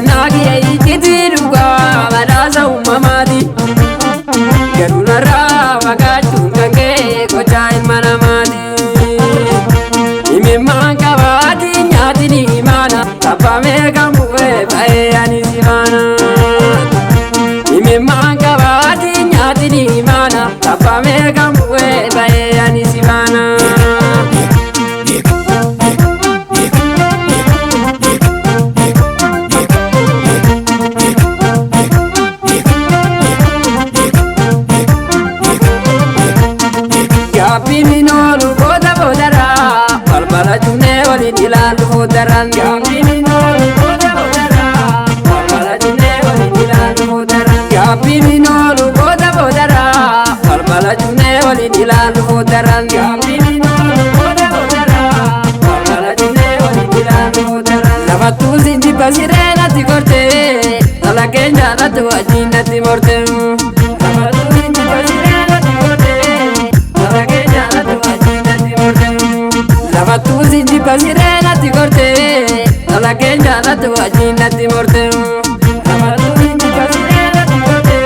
nagi ay kitiruga badasa umamati garunara wagatu kange kochai manamati ime mankabati nyati ni mana tapame kamwe bae anisivana ime mankabati nyati ni mana tapame kamwe bae anisivana Pininu boda bodara, balbala june wali dilal bodaran. Pininu boda bodara, balbala june wali dilal bodaran. Pininu boda bodara, balbala june wali dilal bodaran. Pininu boda bodara, balbala june wali dilal bodaran. Lafatu sindi basirena ti korte, ala kenya la tu ajina ti morte. Lafatu sindi basirena ti korte. Lafatu sindi basirena ti korte, ala kenya la tu ajina ti morte. Lafatu sindi basirena ti korte,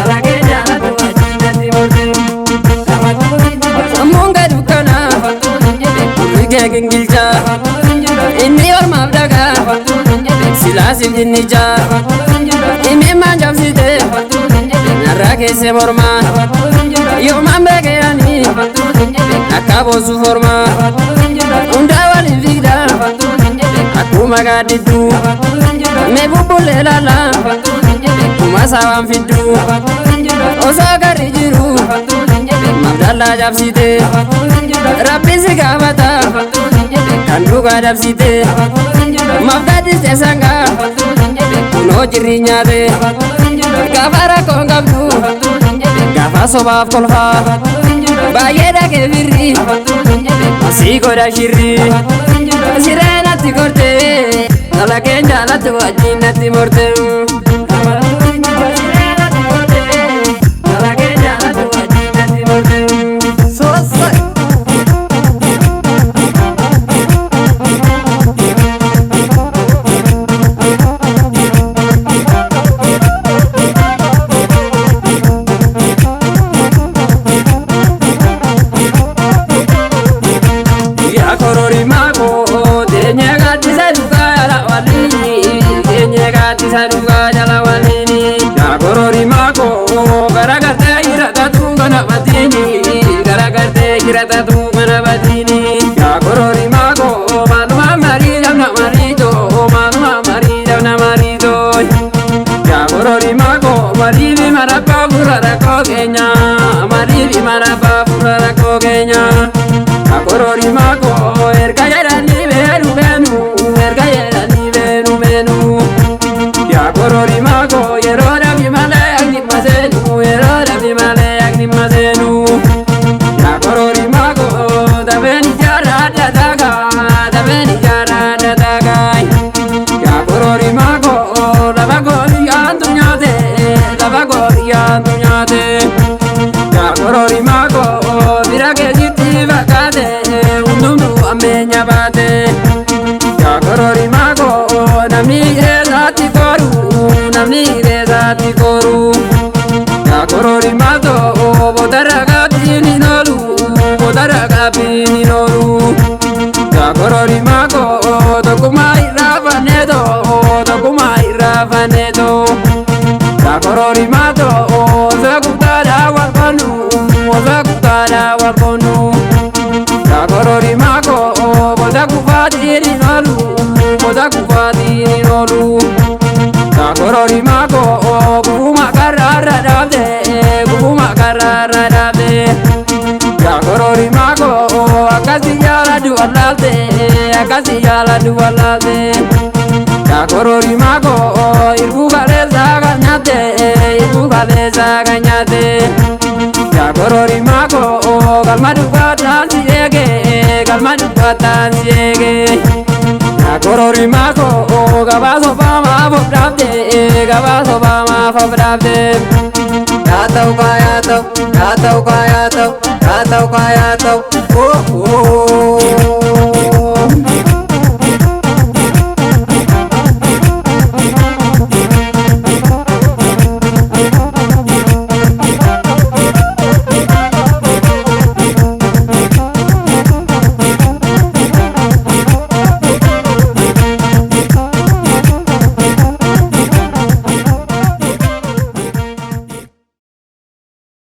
ala kenya la tu ajina ti morte. Lafatu sindi amunga dukana, ulige gingilcha, inni orma abdaga, silasi jinnija, imi manjab site, narake se morma, yo mambege ani. Akabo su forma unda wali vigda akuma gadidu me bubule lala kuma sawam fidu osagari jiru mabdalla jabsite rabbi sigabata kanduga jabsite mabdadi sesanga kuno jirinya de gafara kongabdu gafa sobaf kolfa bayeda ke virri asi goda shirri sirena ti korte ala kenya la tu ajina ti morte sirena ti korte ala kenya la tu ajina ti morte so saduga jala walini ya gorori mako garagarte irata tu gana batini garagarte irata tu gana batini ya gorori mako manuma mari jamna marito manuma mari jamna marito ya gorori mako mari bi marapa burara ko kenya mari bi marapa burara ko kenya ya gorori mako erkayara ni benu benu erkayara ni benu benu gorori mago yerora mi male agni mazenu yerora mi male agni mazenu ya gorori mago da beni jara da daga ya gorori mago da bagori antunyate ya gorori mago virage jiti vakade undundu amenya bate ya gorori mago namni rezati koru namni rezati koru ya gorori mago bodaraga pini nolu ya gorori mago dokumai rafanedo ya gorori mago zakutara warpanu ya gorori mago bodakufadiri nolu ya gorori mago guma karara dabde ya gorori mago akasi yala duwalade ya gorori mago irbu galeza ganyate ya gorori mago galmadu patansiege ya gorori mago gabaso fama fobdabde ya tau kaya tau oh